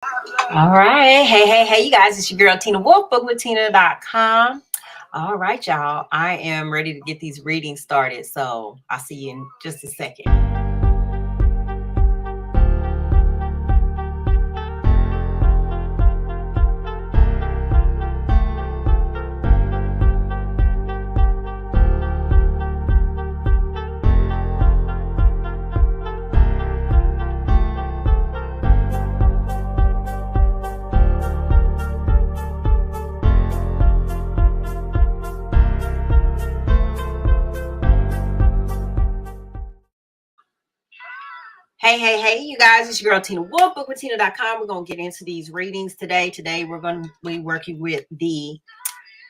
All right. Hey, you guys. It's your girl, Tina Wolf, bookwithtina.com. All right, y'all. I am ready to get these readings started. So I'll see you in just a second. Hey, you guys, it's your girl Tina Wolf, bookwithtina.com. We're going to get into these readings today. Today, we're going to be working with the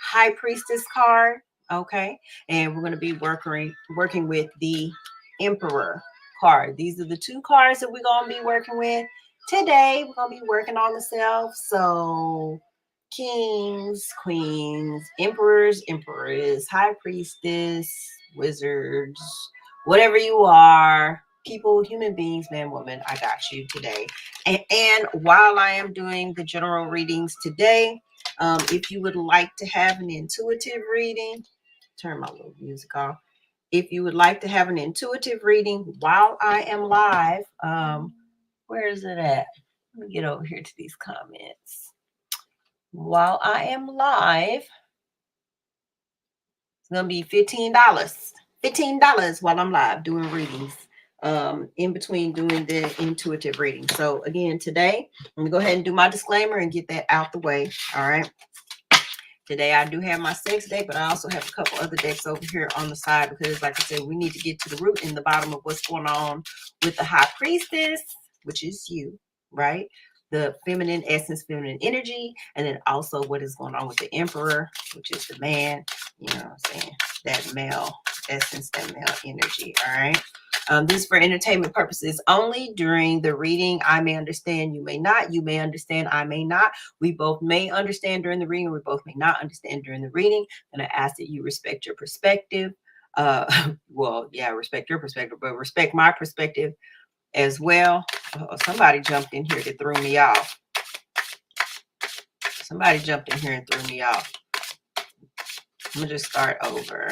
High Priestess card, okay? And we're going to be working with the Emperor card. These are the two cards that we're going to be working with today. We're going to be working on the self. So, kings, queens, emperors, emperors, high priestess, wizards, whatever you are, people, human beings, man, woman, I got you today. And while I am doing the general readings today, if you would like to have an intuitive reading, turn my little music off. If you would like to have an intuitive reading while I am live, where is it at? Let me get over here to these comments. While I am live, it's going to be $15. $15 while I'm live doing readings. In between doing the intuitive reading. So again, today, I'm going to go ahead and do my disclaimer and get that out the way. All right. Today, I do have my sex deck, but I also have a couple other decks over here on the side because, like I said, we need to get to the root in the bottom of what's going on with the High Priestess, which is you, right? The feminine essence, feminine energy, and then also what is going on with the Emperor, which is the man, you know what I'm saying? That male essence, that male energy, all right? This is for entertainment purposes only. During the reading, I may understand, you may not. You may understand, I may not. We both may understand during the reading, or we both may not understand during the reading. And I ask that you respect your perspective. Well, yeah, respect your perspective, but respect my perspective as well. Somebody jumped in here that threw me off. Somebody jumped in here and threw me off. I'm going to just start over.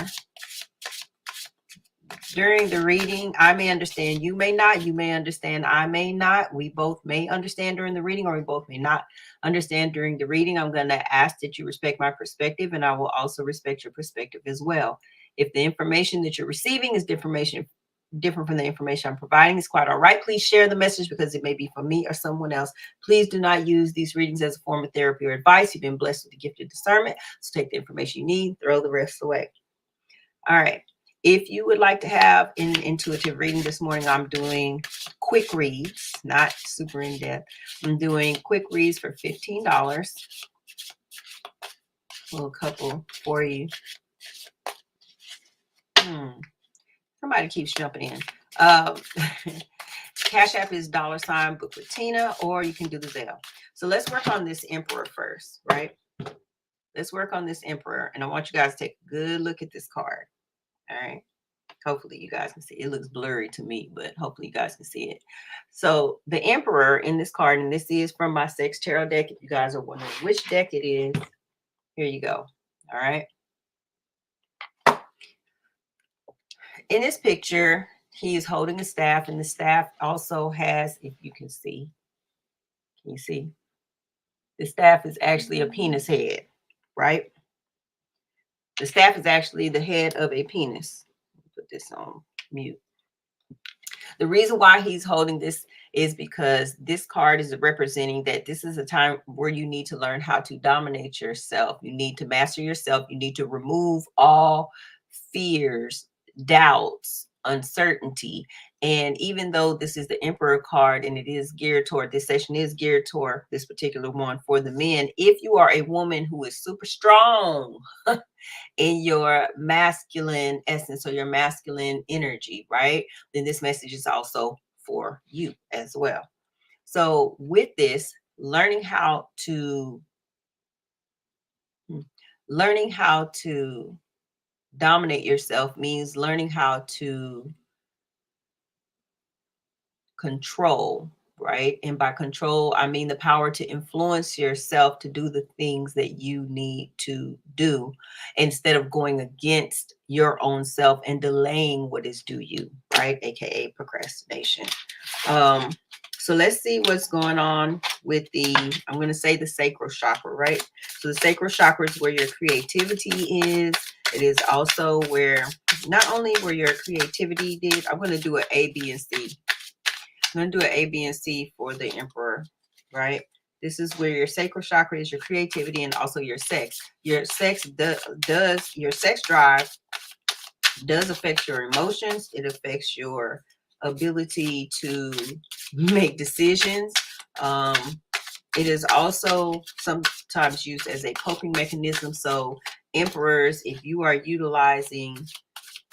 During the reading, I may understand, you may not. You may understand, I may not. We both may understand during the reading, or we both may not understand during the reading. I'm going to ask that you respect my perspective, and I will also respect your perspective as well. If the information that you're receiving is different from the information I'm providing, it's quite all right. Please share the message because it may be for me or someone else. Please do not use these readings as a form of therapy or advice. You've been blessed with the gift of discernment, so take the information you need, throw the rest away. All right. If you would like to have an intuitive reading this morning, I'm doing quick reads, not super in-depth. I'm doing quick reads for $15. A little couple for you. Somebody keeps jumping in. Cash App is $ Book with Tina, or you can do the Zelle. So let's work on this Emperor first, right? Let's work on this Emperor, and I want you guys to take a good look at this card. All right. Hopefully you guys can see it. It looks blurry to me, but hopefully you guys can see it. So the Emperor in this card, and this is from my Sex Tarot deck. If you guys are wondering which deck it is, here you go. All right. In this picture, he is holding a staff, and the staff also has, if you can see, you see? The staff is actually a penis head, right? The staff is actually the head of a penis. Put this on mute. The reason why he's holding this is because this card is representing that this is a time where you need to learn how to dominate yourself. You need to master yourself. You need to remove all fears, doubts, uncertainty. And even though this is the Emperor card and it is geared toward, this session is geared toward this particular one for the men, if you are a woman who is super strong in your masculine essence or your masculine energy, right? Then this message is also for you as well. So with this, learning how to dominate yourself means learning how to control right? And by control, I mean the power to influence yourself to do the things that you need to do instead of going against your own self and delaying what is due you, right? AKA procrastination. Um, so let's see what's going on with the, I'm going to say the sacral chakra, right? So the sacral chakra is where your creativity is. It is also where, not only where your creativity did, I'm going to do an A, B, and C. I'm going to do an A, B, and C for the emperor, right? This is where your sacral chakra is, your creativity, and also your sex. Your sex does your sex drive does affect your emotions. It affects your ability to make decisions. It is also sometimes used as a coping mechanism. So emperors, if you are utilizing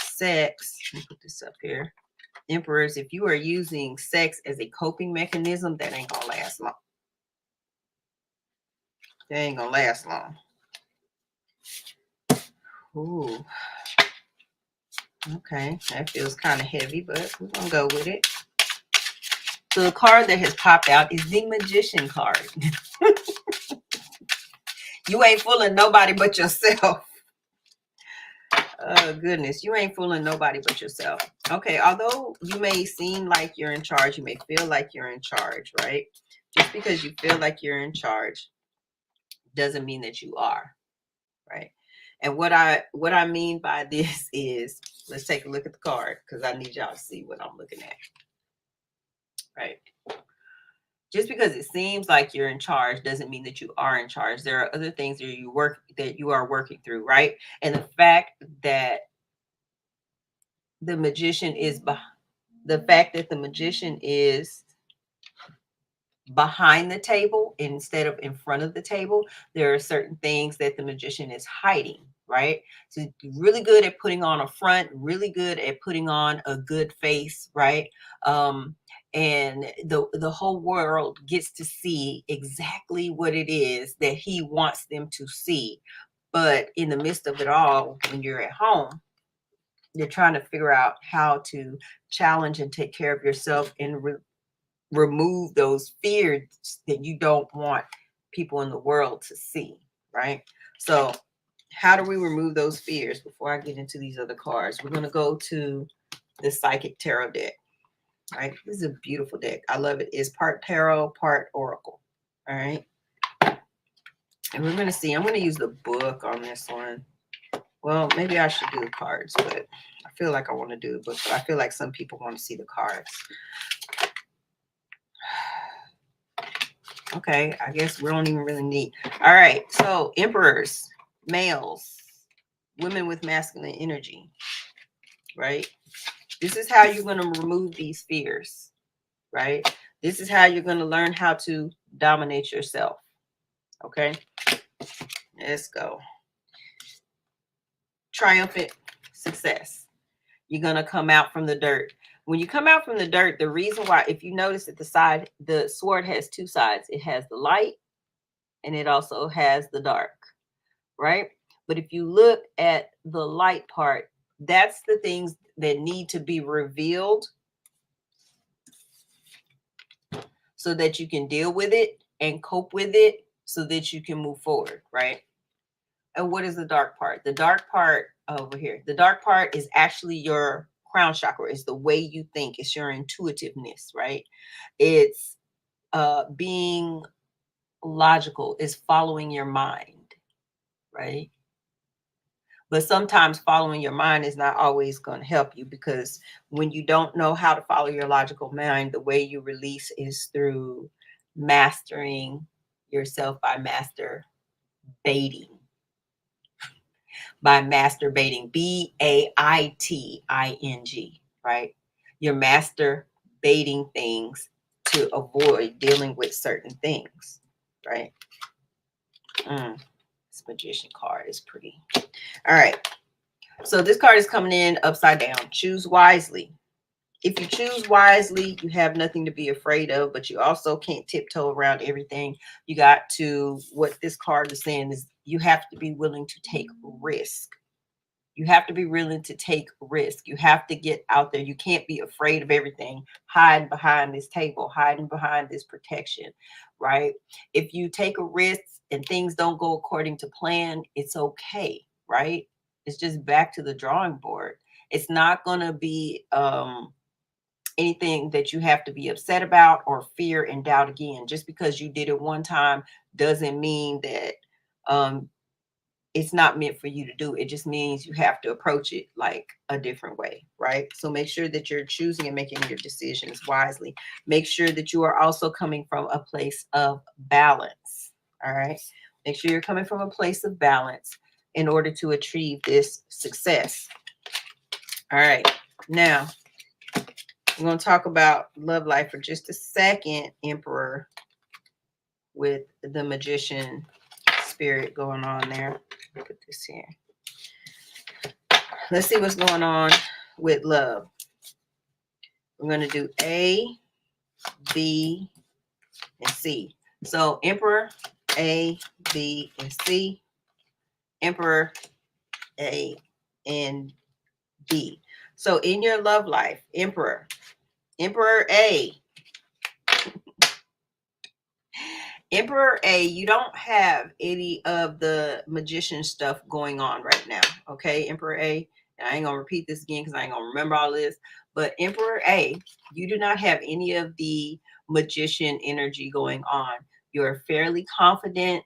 sex, let me put this up here. Emperors, if you are using sex as a coping mechanism, that ain't gonna last long. That ain't gonna last long. Ooh. Okay, that feels kind of heavy, but we're gonna go with it. So the card that has popped out is the Magician card. You ain't fooling nobody but yourself. Oh, goodness. You ain't fooling nobody but yourself. Okay, although you may seem like you're in charge, you may feel like you're in charge, right? Just because you feel like you're in charge doesn't mean that you are, right? And what I mean by this is, let's take a look at the card because I need y'all to see what I'm looking at, right? Just because it seems like you're in charge doesn't mean that you are in charge. There are other things that you are working through, right? And the fact that the magician is behind the table instead of in front of the table, there are certain things that the magician is hiding, right? So really good at putting on a front, really good at putting on a good face, right? And the whole world gets to see exactly what it is that he wants them to see. But in the midst of it all, when you're at home, you're trying to figure out how to challenge and take care of yourself and remove those fears that you don't want people in the world to see, right? So how do we remove those fears? Before I get into these other cards, we're going to go to the Psychic Tarot deck, right? This is a beautiful deck. I love it. It's part tarot, part oracle, all right? And we're going to see, I'm going to use the book on this one. Well, maybe I should do the cards, but I feel like I want to do the book, but I feel like some people want to see the cards. Okay, I guess we don't even really need. All right, so emperors, males, women with masculine energy, right? This is how you're going to remove these fears, right? This is how you're going to learn how to dominate yourself. Okay, let's go. Triumphant success. You're going to come out from the dirt. When you come out from the dirt, the reason why, if you notice at the side, the sword has two sides. It has the light and it also has the dark, right? But if you look at the light part, that's the things that need to be revealed so that you can deal with it and cope with it so that you can move forward, right? And what is the dark part? The dark part over here, the dark part is actually your crown chakra. It's the way you think. It's your intuitiveness, right? It's being logical. It's following your mind, right? But sometimes following your mind is not always going to help you, because when you don't know how to follow your logical mind, the way you release is through mastering yourself by masturbating. By masturbating, BAITING, right? You're masturbating things to avoid dealing with certain things, right? This magician card is pretty. All right. So this card is coming in upside down. Choose wisely. If you choose wisely, you have nothing to be afraid of, but you also can't tiptoe around everything. You got to, what this card is saying is you have to be willing to take risk. You have to be willing to take risk. You have to get out there. You can't be afraid of everything, hiding behind this table, hiding behind this protection, right? If you take a risk and things don't go according to plan, it's okay, right? It's just back to the drawing board. It's not going to be anything that you have to be upset about or fear and doubt again. Just because you did it one time doesn't mean that um, it's not meant for you to do. It just means you have to approach it like a different way, right? So make sure that you're choosing and making your decisions wisely. Make sure that you are also coming from a place of balance, all right? Make sure you're coming from a place of balance in order to achieve this success. All right, now we're going to talk about love life for just a second, Emperor, with the Magician spirit going on there. Put this here. Let's see what's going on with love. We're going to do A, B, and C. So Emperor, A, B, and C. Emperor, A, and B. So in your love life, Emperor A, Emperor A, you don't have any of the magician stuff going on right now. Okay, Emperor A, and I ain't gonna repeat this again because I ain't gonna remember all this. But Emperor A, you do not have any of the magician energy going on. You're fairly confident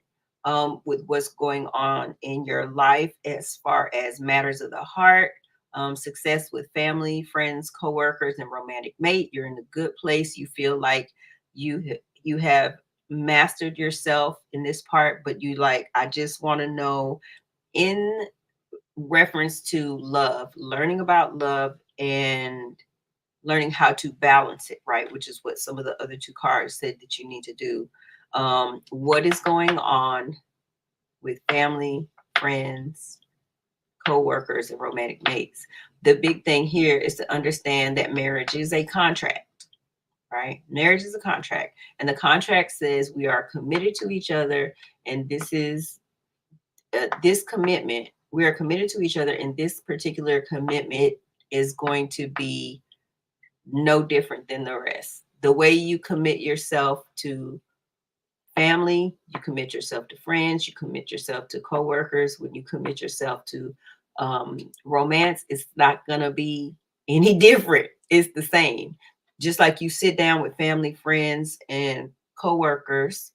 with what's going on in your life as far as matters of the heart, success with family, friends, coworkers, and romantic mate. You're in a good place. You feel like you have mastered yourself in this part, but you like, I just want to know in reference to love, learning about love and learning how to balance it, right? Which is what some of the other two cards said that you need to do. What is going on with family, friends, co-workers, and romantic mates? The big thing here is to understand that marriage is a contract. Right? Marriage is a contract, and the contract says we are committed to each other, and this is this commitment. We are committed to each other, and this particular commitment is going to be no different than the rest. The way you commit yourself to family, you commit yourself to friends, you commit yourself to coworkers. When you commit yourself to romance, it's not going to be any different. It's the same. Just like you sit down with family, friends, and coworkers,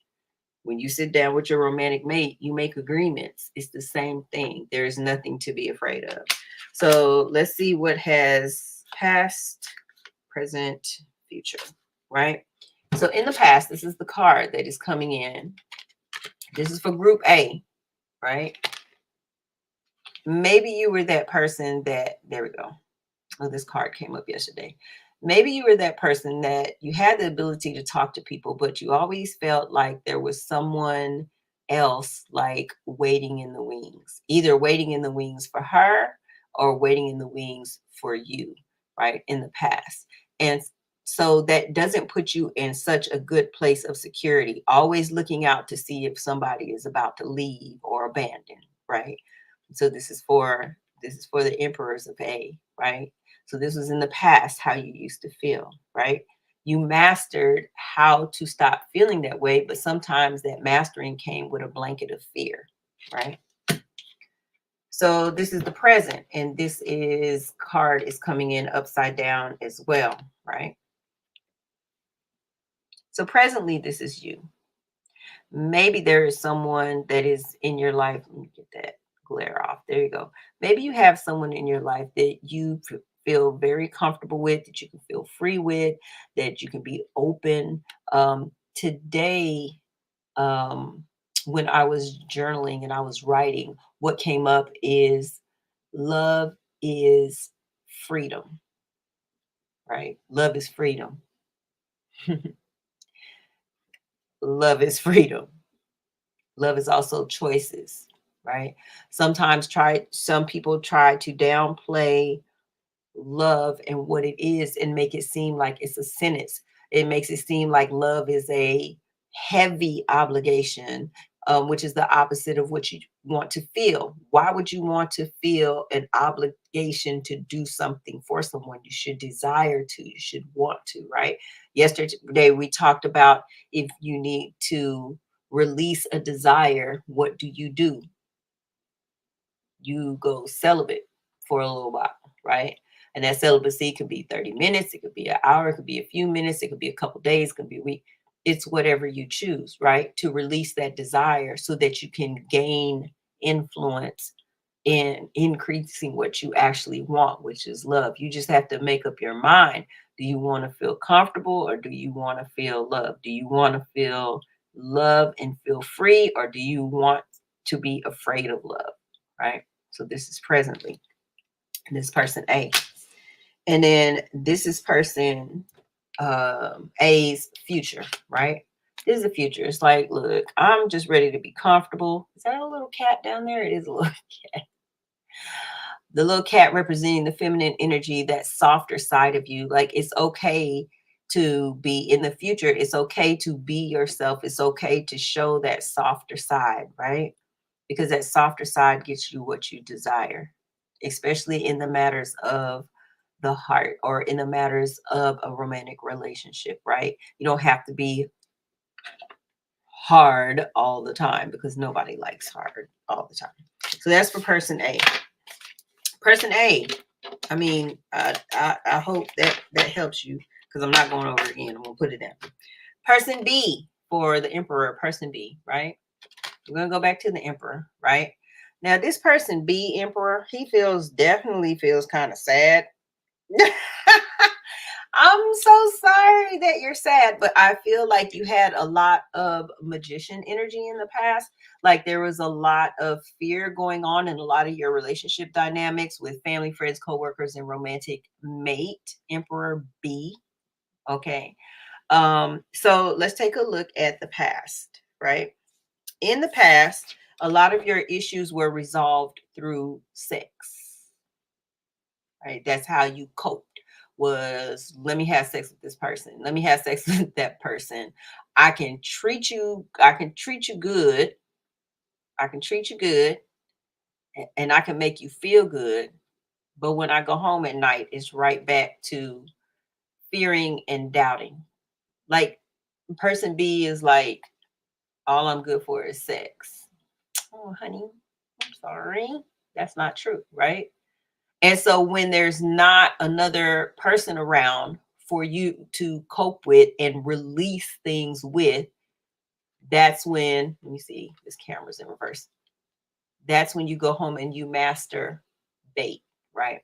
when you sit down with your romantic mate, you make agreements. It's the same thing. There is nothing to be afraid of. So let's see what has past, present, future, right? So in the past, this is the card that is coming in. This is for group A, right? Maybe you were that person that, there we go. Oh, this card came up yesterday. Maybe you were that person that you had the ability to talk to people, but you always felt like there was someone else like waiting in the wings, either waiting in the wings for her or waiting in the wings for you, right? In the past. And so that doesn't put you in such a good place of security, always looking out to see if somebody is about to leave or abandon, right? So this is for the emperors of A, right? So this was in the past, how you used to feel, right? You mastered how to stop feeling that way, but sometimes that mastering came with a blanket of fear, right? So this is the present, and this is card is coming in upside down as well, right? So presently, this is you. Maybe there is someone that is in your life. Let me get that glare off. There you go. Maybe you have someone in your life that you feel very comfortable with, that you can feel free with, that you can be open. Today, um, when I was journaling and I was writing, what came up is love is freedom, right? Love is freedom. Love is freedom. Love is also choices, right? Some people try to downplay love and what it is and make it seem like it's a sentence. It makes it seem like love is a heavy obligation, which is the opposite of what you want to feel. Why would you want to feel an obligation to do something for someone? You should desire to, you should want to, right? Yesterday, we talked about if you need to release a desire, what do? You go celibate for a little while, right? And that celibacy could be 30 minutes, it could be an hour, it could be a few minutes, it could be a couple days, it could be a week. It's whatever you choose, right? To release that desire so that you can gain influence in increasing what you actually want, which is love. You just have to make up your mind. Do you want to feel comfortable or do you want to feel love? Do you want to feel love and feel free or do you want to be afraid of love, right? So this is presently, and this person A. And then this is person A's future, right? This is the future. It's like, look, I'm just ready to be comfortable. Is that a little cat down there? It is a little cat. The little cat representing the feminine energy, that softer side of you. Like it's okay to be in the future. It's okay to be yourself. It's okay to show that softer side, right? Because that softer side gets you what you desire, especially in the matters of the heart or in the matters of a romantic relationship, right? You don't have to be hard all the time because nobody likes hard all the time. So that's for person A. Person A, I mean, I hope that helps you because I'm not going over it again. I'm going to put it down. Person B for the Emperor, person B, right? We're going to go back to the Emperor, right? Now, this person B, Emperor, he definitely feels kind of sad. I'm so sorry that you're sad, but I feel like you had a lot of magician energy in the past. Like there was a lot of fear going on in a lot of your relationship dynamics with family, friends, coworkers, and romantic mate, Emperor B. Okay. So let's take a look at the past, right? In the past, a lot of your issues were resolved through sex, right? That's how you coped, was let me have sex with this person. Let me have sex with that person. I can treat you good. I can treat you good and I can make you feel good. But when I go home at night, it's right back to fearing and doubting. Like person B is like, all I'm good for is sex. Oh, honey, I'm sorry. That's not true, right? And so when there's not another person around for you to cope with and release things with, that's when, let me see, this camera's in reverse. That's when you go home and you master bait, right?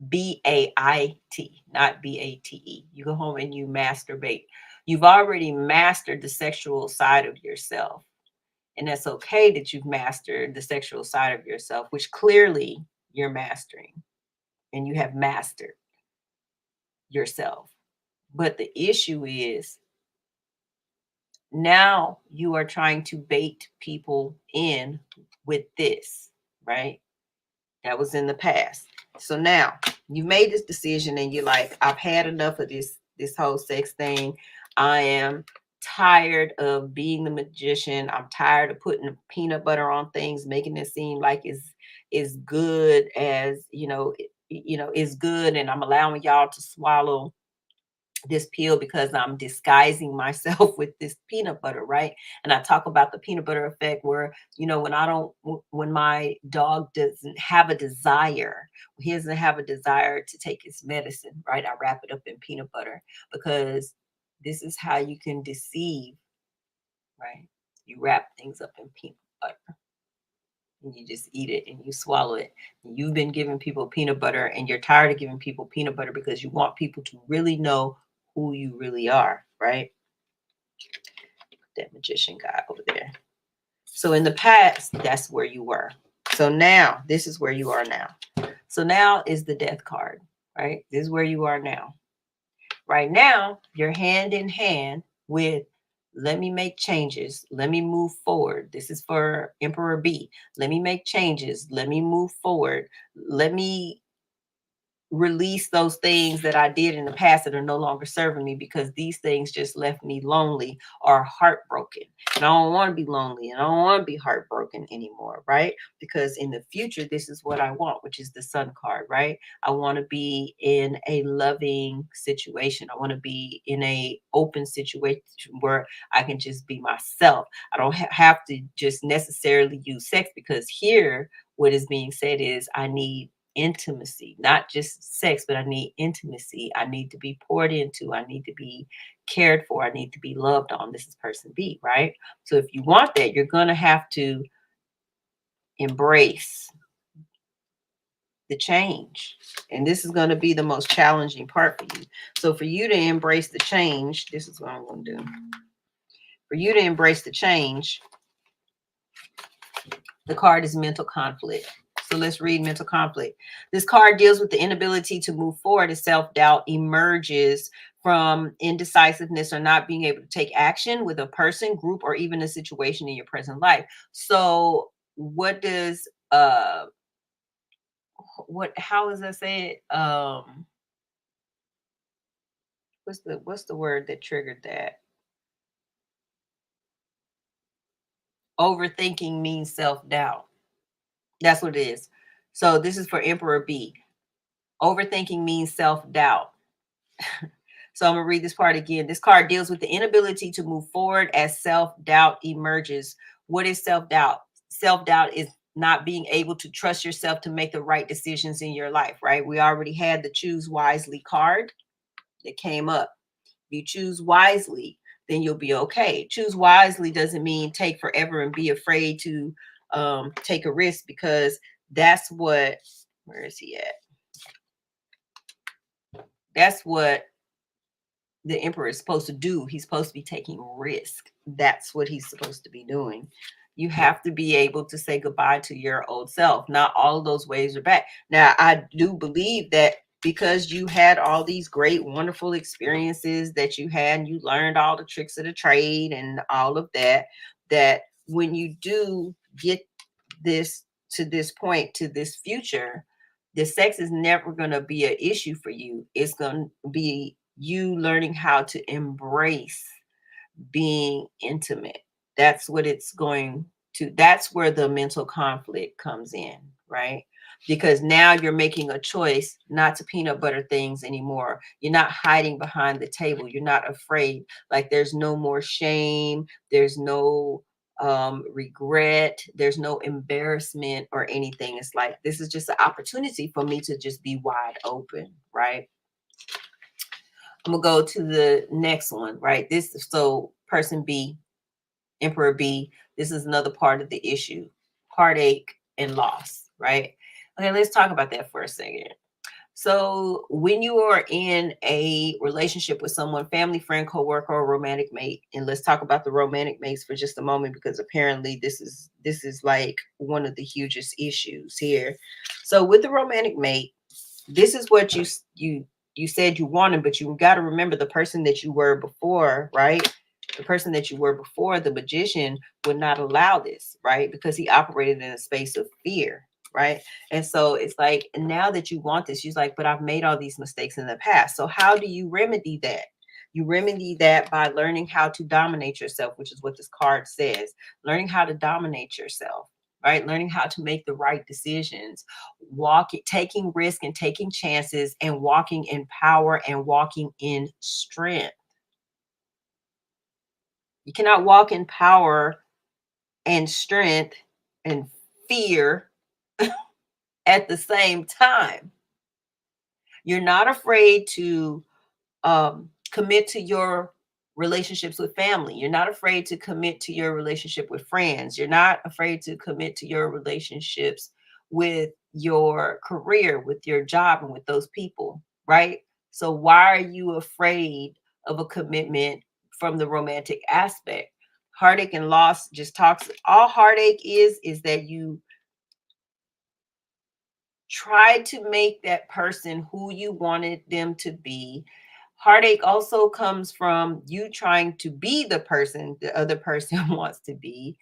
BAIT, not BATE. You go home and you masturbate. You've already mastered the sexual side of yourself. And that's okay that you've mastered the sexual side of yourself, which clearly you're mastering and you have mastered yourself. But the issue is now you are trying to bait people in with this, right? That was in the past. So now you made this decision and you're like, I've had enough of this whole sex thing. I am tired of being the magician. I'm tired of putting peanut butter on things, making it seem like it's good as, is good, and I'm allowing y'all to swallow this pill because I'm disguising myself with this peanut butter, right? And I talk about the peanut butter effect where, when my dog doesn't have a desire, he doesn't have a desire to take his medicine, right? I wrap it up in peanut butter because this is how you can deceive, right? You wrap things up in peanut butter and you just eat it and you swallow it. You've been giving people peanut butter and you're tired of giving people peanut butter because you want people to really know who you really are, right? That magician guy over there. So in the past, that's where you were. So now, this is where you are now. So now is the death card, right? This is where you are now. Right now, you're hand in hand with, let me make changes. Let me move forward. This is for Emperor B. Let me make changes. Let me move forward. Let me release those things that I did in the past that are no longer serving me, because these things just left me lonely or heartbroken. And I don't want to be lonely and I don't want to be heartbroken anymore, right? Because in the future, this is what I want, which is the sun card, right? I want to be in a loving situation. I want to be in a open situation where I can just be myself. I don't have to just necessarily use sex, because here what is being said is I need intimacy, not just sex, but I need intimacy. I need to be poured into. I need to be cared for. I need to be loved on. This is person B, right? So if you want that, you're going to have to embrace the change. And this is going to be the most challenging part for you. So for you to embrace the change, this is what I'm going to do. For you to embrace the change, the card is mental conflict. So let's read mental conflict. This card deals with the inability to move forward as self-doubt emerges from indecisiveness or not being able to take action with a person, group, or even a situation in your present life. So what does how is that said? What's the word that triggered that? Overthinking means self-doubt. That's what it is. So this is for Emperor B. Overthinking means self-doubt. So I'm going to read this part again. This card deals with the inability to move forward as self-doubt emerges. What is self-doubt? Self-doubt is not being able to trust yourself to make the right decisions in your life, right? We already had the choose wisely card that came up. If you choose wisely, then you'll be okay. Choose wisely doesn't mean take forever and be afraid to take a risk, because that's what, where is he at? That's what the emperor is supposed to do. He's supposed to be taking risk. That's what he's supposed to be doing. You have to be able to say goodbye to your old self. Not all of those ways are back. Now, I do believe that because you had all these great, wonderful experiences that you had, and you learned all the tricks of the trade and all of that, that when you do get this to this point, to this future, the sex is never going to be an issue for you. It's going to be you learning how to embrace being intimate. That's what it's going to, that's where the mental conflict comes in, right? Because now you're making a choice not to peanut butter things anymore. You're not hiding behind the table. You're not afraid. Like there's no more shame. There's no regret. There's no embarrassment or anything. It's like, this is just an opportunity for me to just be wide open, right? I'm gonna go to the next one, right? This, so person B, Emperor B, this is another part of the issue, heartache and loss, right? Okay, let's talk about that for a second. So when you are in a relationship with someone, family, friend, coworker, or romantic mate, and let's talk about the romantic mates for just a moment, because apparently this is like one of the hugest issues here. So with the romantic mate, this is what you said you wanted, but you got to remember the person that you were before, right? The person that you were before, the magician, would not allow this, right? Because he operated in a space of fear, right? And so it's like, now that you want this, she's like, but I've made all these mistakes in the past. So how do you remedy that? You remedy that by learning how to dominate yourself, which is what this card says. Learning how to dominate yourself, right? Learning how to make the right decisions, taking risk and taking chances, and walking in power and walking in strength. You cannot walk in power and strength and fear at the same time. You're not afraid to commit to your relationships with family. You're not afraid to commit to your relationship with friends. You're not afraid to commit to your relationships with your career, with your job, and with those people, right? So why are you afraid of a commitment from the romantic aspect? Heartache and loss just talks, all heartache is that you try to make that person who you wanted them to be. Heartache also comes from you trying to be the person the other person wants to be,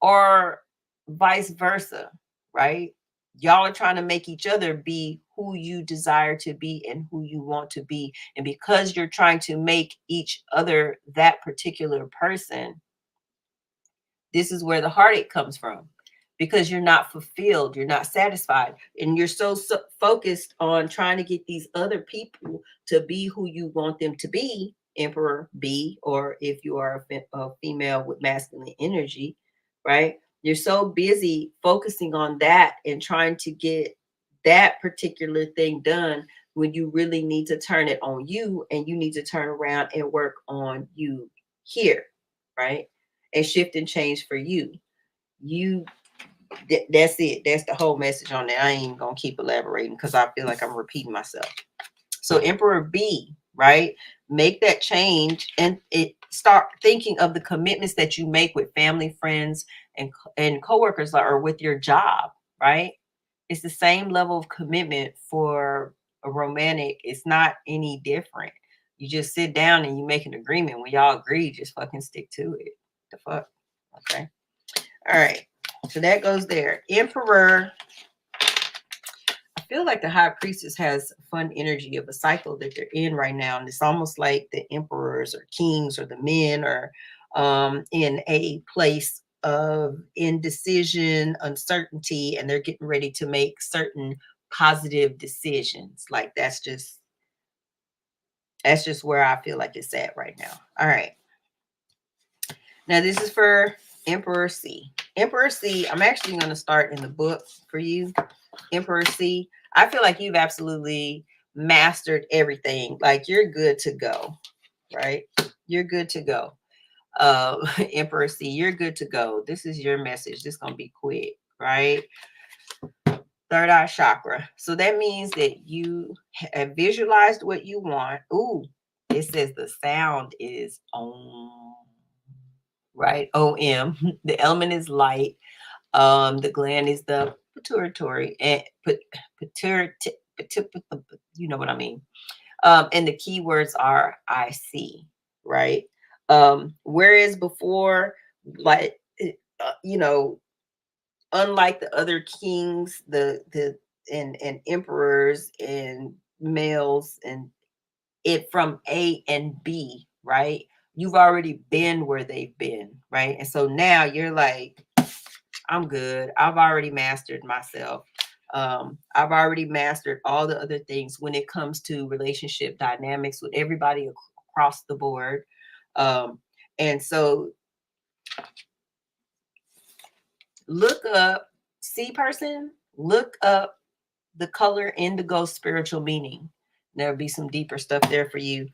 or vice versa, right? Y'all are trying to make each other be who you desire to be and who you want to be. And because you're trying to make each other that particular person, this is where the heartache comes from, because you're not fulfilled, you're not satisfied, and you're so focused on trying to get these other people to be who you want them to be, Emperor B, or if you are a female with masculine energy, right? You're so busy focusing on that and trying to get that particular thing done when you really need to turn it on you, and you need to turn around and work on you here, right? And shift and change for you. You that's it. That's the whole message on that. I ain't gonna keep elaborating because I feel like I'm repeating myself. So Emperor B, right? Make that change and it start thinking of the commitments that you make with family, friends, and coworkers, or with your job, right? It's the same level of commitment for a romantic. It's not any different. You just sit down and you make an agreement. When y'all agree, just fucking stick to it. The fuck? Okay. All right. So that goes there. Emperor. I feel like the High Priestess has fun energy of a cycle that they're in right now. And it's almost like the emperors or kings or the men are in a place of indecision, uncertainty, and they're getting ready to make certain positive decisions. Like that's just where I feel like it's at right now. All right. Now this is for Emperor C. Emperor C, I'm actually going to start in the book for you. Emperor C, I feel like you've absolutely mastered everything. Like you're good to go, right? You're good to go. Emperor C, you're good to go. This is your message. This is going to be quick, right? Third eye chakra. So that means that you have visualized what you want. Ooh, it says the sound is Om, right? OM. The element is light. The gland is the pituitary and pituitary, you know what I mean. And the keywords are I see, right? Whereas before, like you know, unlike the other kings, the and emperors and males and it from A and B, right? You've already been where they've been, right? And so now you're like, I'm good. I've already mastered myself. I've already mastered all the other things when it comes to relationship dynamics with everybody across the board. And so look up, see person, look up the color indigo spiritual meaning. There'll be some deeper stuff there for you.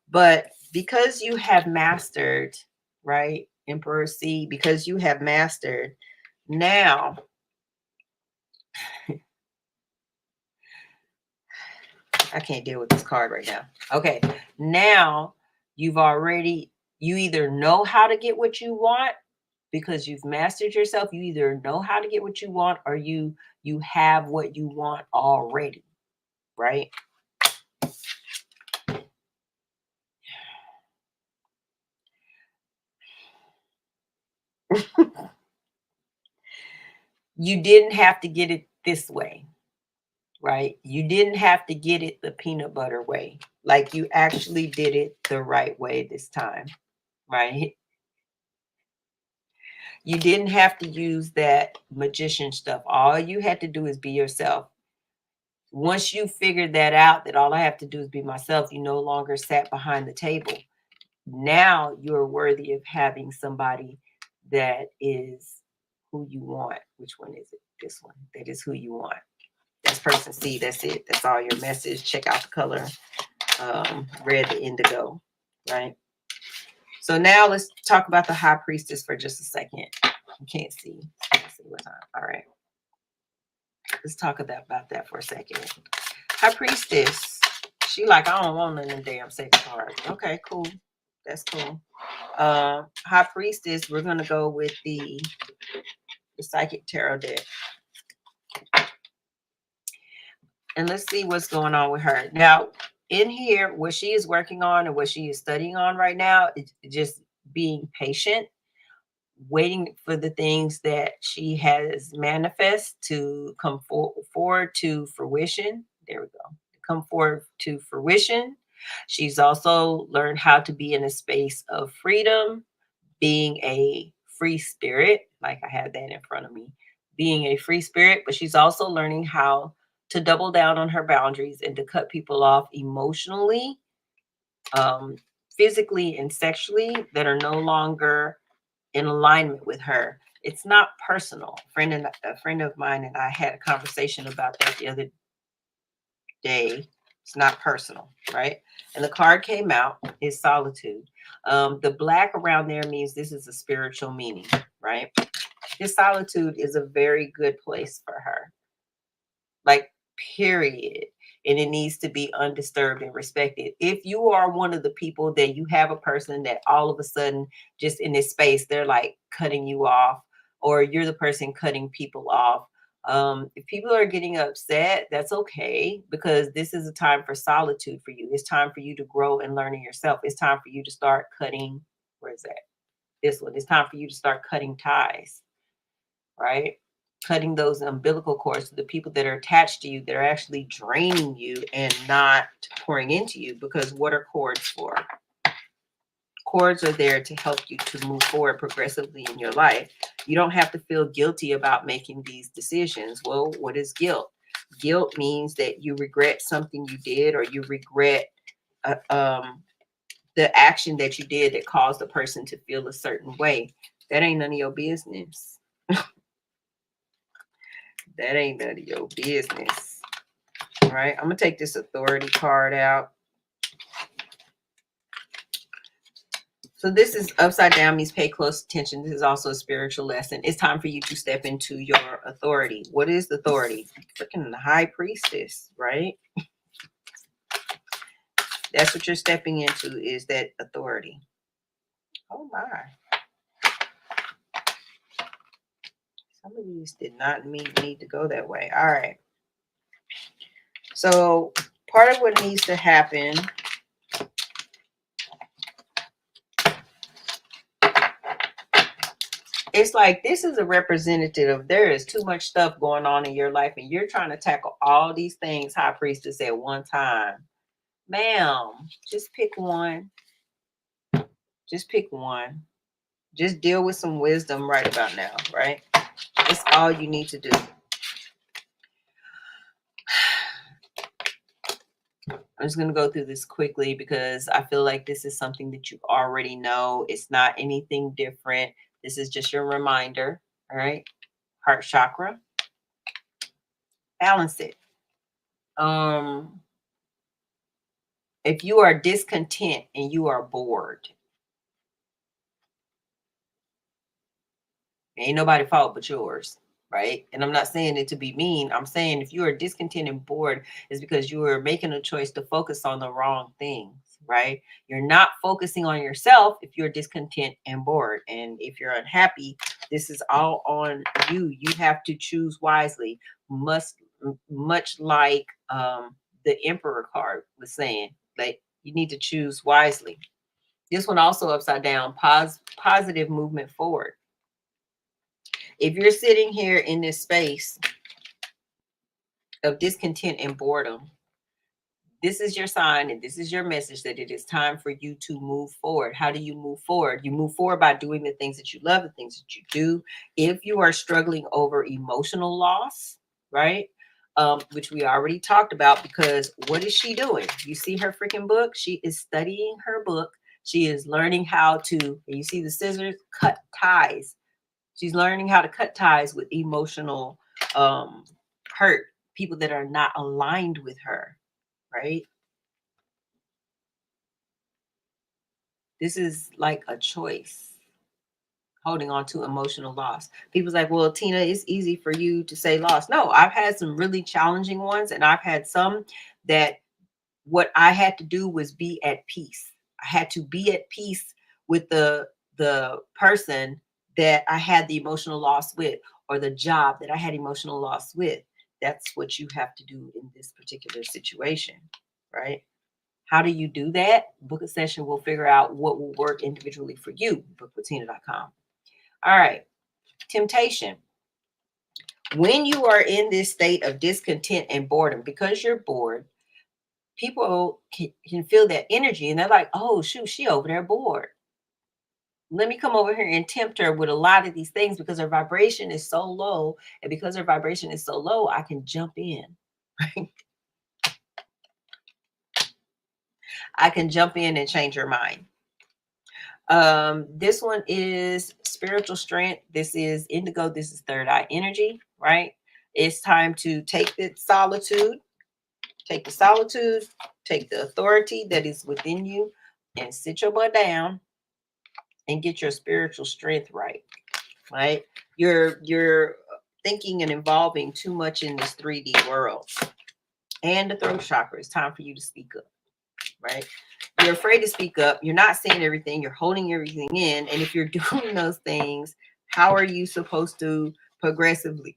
But because you have mastered, right, Emperor C, because you have mastered, now I can't deal with this card right now. Okay. Now you either know how to get what you want because you've mastered yourself. You either know how to get what you want or you have what you want already, right? You didn't have to get it this way, right? You didn't have to get it the peanut butter way. Like you actually did it the right way this time, right? You didn't have to use that magician stuff. All you had to do is be yourself. Once you figured that out, that all I have to do is be myself, you no longer sat behind the table. Now you're worthy of having somebody that is who you want. Which one is it? This one. That is who you want. That's person C. That's it. That's all your message. Check out the color. Red to indigo, right? So now let's talk about the High Priestess for just a second. You can't see. Let's see what time. All right. Let's talk about that for a second. High Priestess. She like, I don't want none of them damn sacred cards. Okay, cool. That's cool. High Priestess, we're gonna go with the Psychic Tarot deck. And let's see what's going on with her. Now, in here, what she is working on and what she is studying on right now is just being patient, waiting for the things that she has manifest to come forward to fruition. There we go. Come forward to fruition. She's also learned how to be in a space of freedom, being a free spirit, like I had that in front of me, being a free spirit, but she's also learning how to double down on her boundaries and to cut people off emotionally, um, physically, and sexually that are no longer in alignment with her. It's not personal. A friend of mine and I had a conversation about that the other day. It's not personal, right? And the card came out is solitude. The black around there means this is a spiritual meaning, right? This solitude is a very good place for her, like, period. And it needs to be undisturbed and respected. If you are one of the people that you have a person that all of a sudden, just in this space, they're like cutting you off, or you're the person cutting people off. If people are getting upset, that's okay, because this is a time for solitude for you. It's time for you to grow and learn in yourself. It's time for you to start cutting. Where is that? This one. It's time for you to start cutting ties, right? Cutting those umbilical cords to the people that are attached to you, that are actually draining you and not pouring into you. Because what are cords for? Cords are there to help you to move forward progressively in your life. You don't have to feel guilty about making these decisions. Well, what is guilt? Guilt means that you regret something you did, or you regret uh, um, the action that you did that caused the person to feel a certain way. That ain't none of your business. That ain't none of your business. All right, I'm gonna take this authority card out. So this is upside down, means pay close attention. This is also a spiritual lesson. It's time for you to step into your authority. What is the authority? Freaking the high priestess, right? That's what you're stepping into, is that authority. Oh my. Some of these did not need to go that way. All right. So part of what needs to happen, it's like this is a representative of, there is too much stuff going on in your life and you're trying to tackle all these things, high priestess, at one time. Ma'am, just pick one. Just pick one. Just deal with some wisdom right about now, right? It's all you need to do. I'm just going to go through this quickly because I feel like this is something that you already know. It's not anything different. This is just your reminder. All right. Heart chakra. Balance it. If you are discontent and you are bored, ain't nobody fault but yours, right? And I'm not saying it to be mean. I'm saying if you are discontent and bored, it's because you are making a choice to focus on the wrong things, right? You're not focusing on yourself if you're discontent and bored. And if you're unhappy, this is all on you. You have to choose wisely. Much like the Emperor card was saying, like, you need to choose wisely. This one also upside down, positive movement forward. If you're sitting here in this space of discontent and boredom, this is your sign and this is your message that it is time for you to move forward. How do you move forward? You move forward by doing the things that you love, the things that you do. If you are struggling over emotional loss, right? Which we already talked about, because what is she doing? You see her freaking book? She is studying her book. She is learning how to, you see the scissors, cut ties. She's learning how to cut ties with emotional hurt, people that are not aligned with her, right? This is like a choice, holding on to emotional loss. People's like, well, Tina, it's easy for you to say loss. No, I've had some really challenging ones, and I've had some that what I had to do was be at peace. I had to be at peace with the person that I had the emotional loss with, or the job that I had emotional loss with. That's what you have to do in this particular situation, right? How do you do that? Book a session. We'll figure out what will work individually for you. Bookwithtina.com. All right. Temptation. When you are in this state of discontent and boredom, because you're bored, people can feel that energy and they're like, oh, shoot, she over there bored. Let me come over here and tempt her with a lot of these things because her vibration is so low. And because her vibration is so low, I can jump in. Right? I can jump in and change her mind. This one is spiritual strength. This is indigo. This is third eye energy, right? It's time to take the solitude, take the authority that is within you and sit your butt down and get your spiritual strength right, right? You're thinking and involving too much in this 3D world. And the throat chakra, it's time for you to speak up, right? You're afraid to speak up. You're not saying everything. You're holding everything in. And if you're doing those things, how are you supposed to progressively,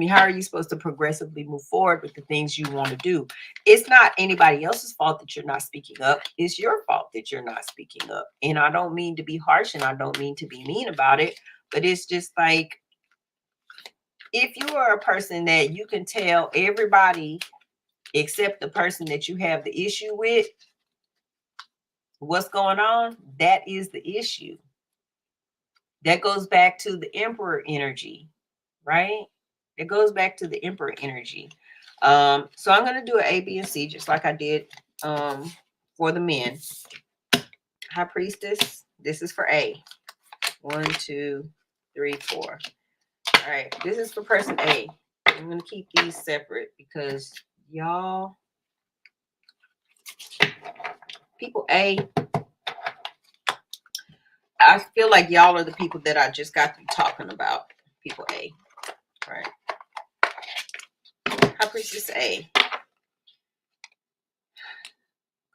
how are you supposed to progressively move forward with the things you want to do? It's not anybody else's fault that you're not speaking up. It's your fault that you're not speaking up. And I don't mean to be harsh and I don't mean to be mean about it, but it's just like, if you are a person that you can tell everybody except the person that you have the issue with what's going on, that is the issue. That goes back to the emperor energy, right? It goes back to the emperor energy. So I'm going to do an A, B, and C just like I did for the men. High Priestess, this is for A. 1, 2, 3, 4. All right, this is for person A. I'm going to keep these separate because y'all, people A, I feel like y'all are the people that I just got through talking about. People A. All right. High Priestess A.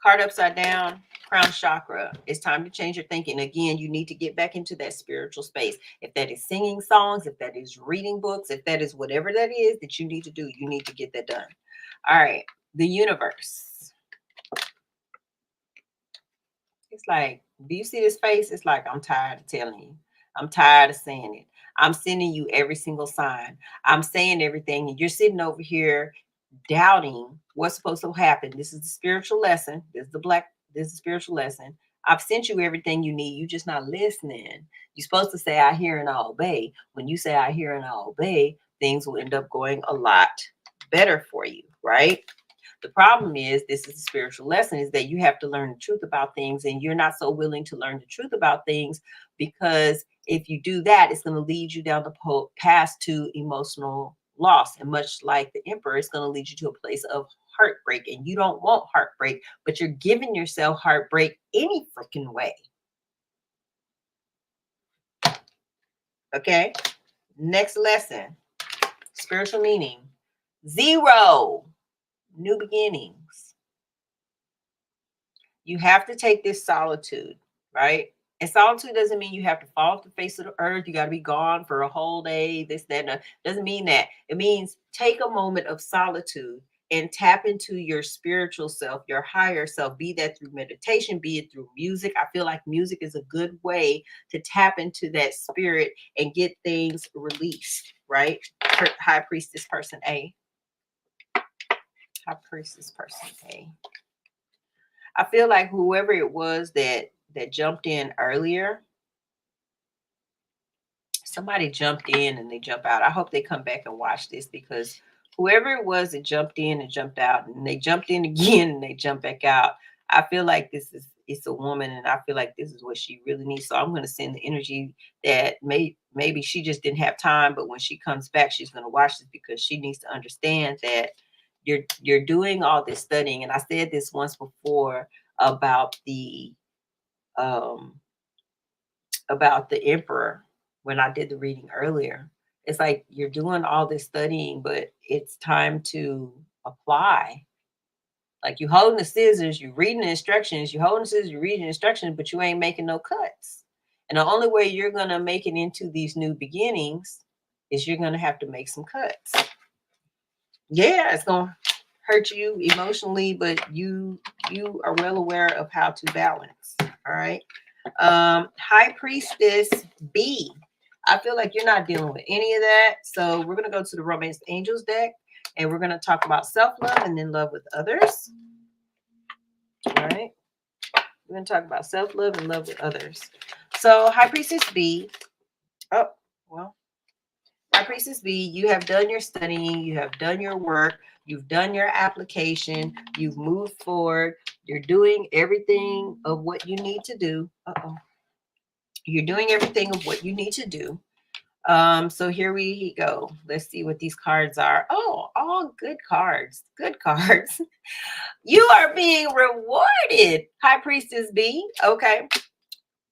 Card upside down, crown chakra. It's time to change your thinking. Again, you need to get back into that spiritual space. If that is singing songs, if that is reading books, if that is whatever that is that you need to do, you need to get that done. All right. The universe. It's like, do you see this face? It's like, I'm tired of telling you. I'm tired of saying it. I'm sending you every single sign. I'm saying everything. And you're sitting over here doubting what's supposed to happen. This is the spiritual lesson. This is the spiritual lesson. I've sent you everything you need. You're just not listening. You're supposed to say, I hear and I obey. When you say, I hear and I obey, things will end up going a lot better for you, right? The problem is, this is a spiritual lesson, is that you have to learn the truth about things, and you're not so willing to learn the truth about things, because if you do that, it's going to lead you down the path to emotional loss. And much like the emperor, it's going to lead you to a place of heartbreak, and you don't want heartbreak, but you're giving yourself heartbreak any freaking way. Okay. Next lesson, spiritual meaning. 0, new beginnings. You have to take this solitude, right? And solitude doesn't mean you have to fall off the face of the earth. You got to be gone for a whole day, this, that, and that. Doesn't mean that. It means take a moment of solitude and tap into your spiritual self, your higher self. Be that through meditation, be it through music. I feel like music is a good way to tap into that spirit and get things released, right? High Priestess person A. High Priestess person A. I feel like whoever it was that jumped in earlier, somebody jumped in and they jump out. I hope they come back and watch this, because whoever it was that jumped in and jumped out and they jumped in again and they jump back out, I feel like it's a woman, and I feel like this is what she really needs. So I'm going to send the energy that maybe she just didn't have time, but when she comes back, she's going to watch this, because she needs to understand that you're doing all this studying. And I said this once before about the emperor when I did the reading earlier. It's like you're doing all this studying, but it's time to apply. Like, you holding the scissors, you reading the instructions, you holding the scissors, you reading the instructions, but you ain't making no cuts. And the only way you're gonna make it into these new beginnings is you're gonna have to make some cuts. Yeah, it's gonna hurt you emotionally, but you are well aware of how to balance. All right. High Priestess B. I feel like you're not dealing with any of that. So we're going to go to the Romance Angels deck, and we're going to talk about self-love and then love with others. All right. We're going to talk about self-love and love with others. So High Priestess B. Oh, well. High Priestess B, you have done your studying, you have done your work, you've done your application, you've moved forward, you're doing everything of what you need to do. You're doing everything of what you need to do. So here we go. Let's see what these cards are. Oh, all good cards. Good cards. You are being rewarded, High Priestess B. Okay.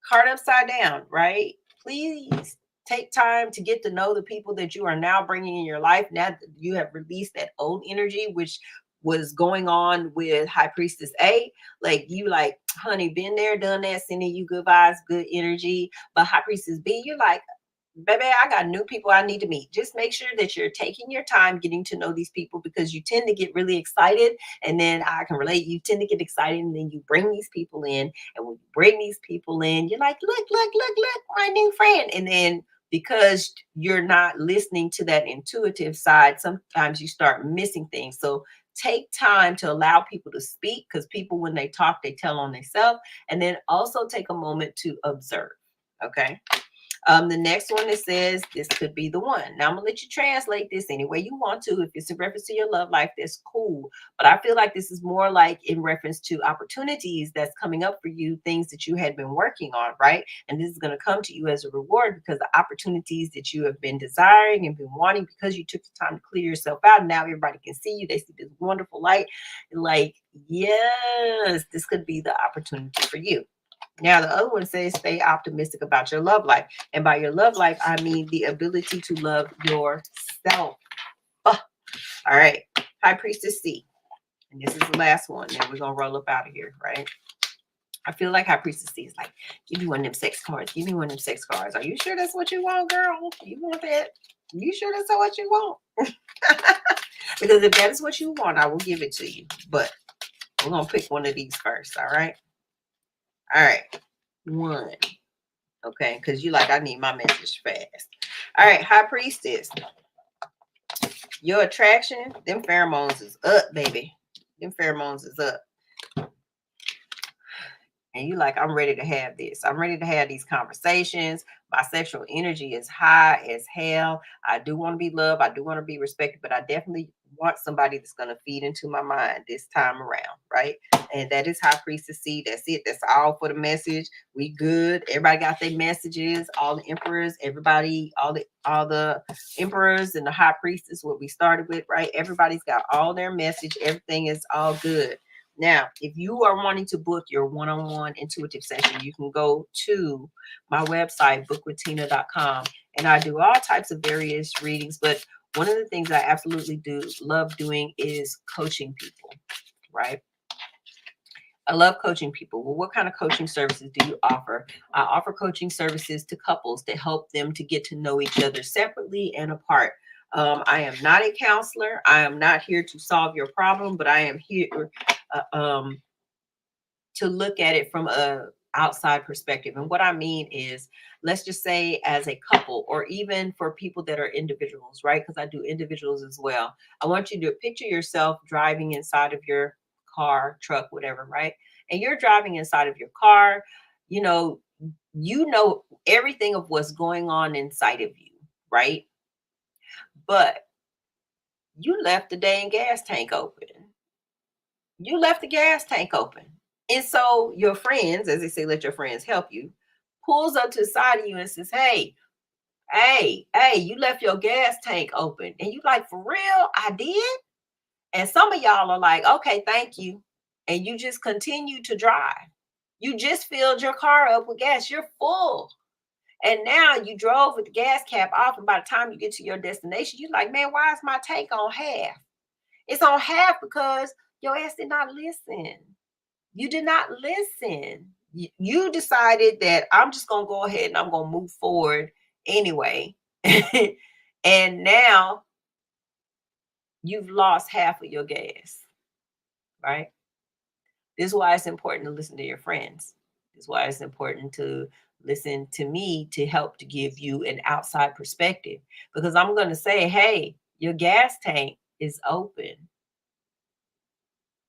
Card upside down, right? Please take time to get to know the people that you are now bringing in your life. Now that you have released that old energy, which was going on with High Priestess A. Like, you like, honey, been there, done that, sending you good vibes, good energy. But High Priestess B, you're like, baby, I got new people I need to meet. Just make sure that you're taking your time getting to know these people, because you tend to get really excited. And then I can relate, you tend to get excited and then you bring these people in. And when you bring these people in, you're like, look, my new friend. And then because you're not listening to that intuitive side, sometimes you start missing things. So take time to allow people to speak, because people, when they talk, they tell on themselves. And then also take a moment to observe. Okay. The next one, it says this could be the one. Now I'm gonna let you translate this any way you want to. If it's in reference to your love life, that's cool. But I feel like this is more like in reference to opportunities that's coming up for you, things that you had been working on, right? And this is gonna come to you as a reward, because the opportunities that you have been desiring and been wanting, because you took the time to clear yourself out. And now everybody can see you. They see this wonderful light. Like, yes, this could be the opportunity for you. Now, the other one says stay optimistic about your love life. And by your love life, I mean the ability to love yourself. Oh, all right. High Priestess C. And this is the last one. Then we're going to roll up out of here, right? I feel like High Priestess C is like, give me one of them sex cards. Give me one of them sex cards. Are you sure that's what you want, girl? You want that? You sure that's what you want? Because if that is what you want, I will give it to you. But we're going to pick one of these first, all right? All right. One. Okay, because you like, I need my message fast. All right, High Priestess. Your attraction, them pheromones is up, baby. Them pheromones is up. And you like, I'm ready to have this. I'm ready to have these conversations. My sexual energy is high as hell. I do want to be loved. I do want to be respected, but I definitely want somebody that's going to feed into my mind this time around, right? And that is High Priestess C. That's it. That's all for the message. We good. Everybody got their messages. All the emperors, everybody, all the emperors and the High Priestess, what we started with, right? Everybody's got all their message. Everything is all good. Now, if you are wanting to book your one-on-one intuitive session, you can go to my website, bookwithtina.com, and I do all types of various readings. But one of the things I absolutely do love doing is coaching people, right? I love coaching people. Well, what kind of coaching services do you offer? I offer coaching services to couples to help them to get to know each other separately and apart. I am not a counselor. I am not here to solve your problem, but I am here to look at it from a outside perspective. And what I mean is, let's just say as a couple, or even for people that are individuals, right? Because I do individuals as well. I want you to picture yourself driving inside of your car, truck, whatever, right? And you're driving inside of your car, you know everything of what's going on inside of you, right? But you left the dang gas tank open. You left the gas tank open. And so your friends, as they say, let your friends help you, pulls up to the side of you and says, hey, you left your gas tank open. And you like, for real? I did? And some of y'all are like, okay, thank you. And you just continue to drive. You just filled your car up with gas. You're full. And now you drove with the gas cap off. And by the time you get to your destination, you're like, man, why is my tank on half? It's on half because your ass did not listen. You did not listen. You decided that I'm just going to go ahead and I'm going to move forward anyway. And now you've lost half of your gas, right? This is why it's important to listen to your friends. This is why it's important to listen to me to help to give you an outside perspective, because I'm going to say, hey, your gas tank is open.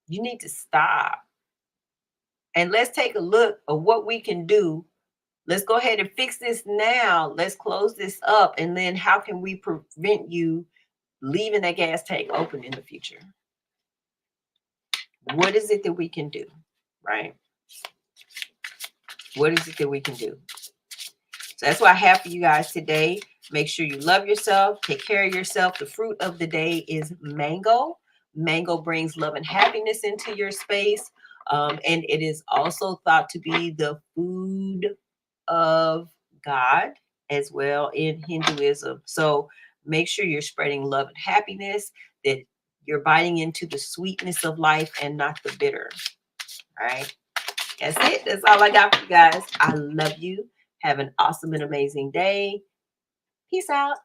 You need to stop. And let's take a look at what we can do. Let's go ahead and fix this now. Let's close this up. And then how can we prevent you leaving that gas tank open in the future? What is it that we can do, right? What is it that we can do? So that's what I have for you guys today. Make sure you love yourself. Take care of yourself. The fruit of the day is mango. Mango brings love and happiness into your space. And it is also thought to be the food of God as well in Hinduism. So make sure you're spreading love and happiness, that you're biting into the sweetness of life and not the bitter. All right. That's it. That's all I got for you guys. I love you. Have an awesome and amazing day. Peace out.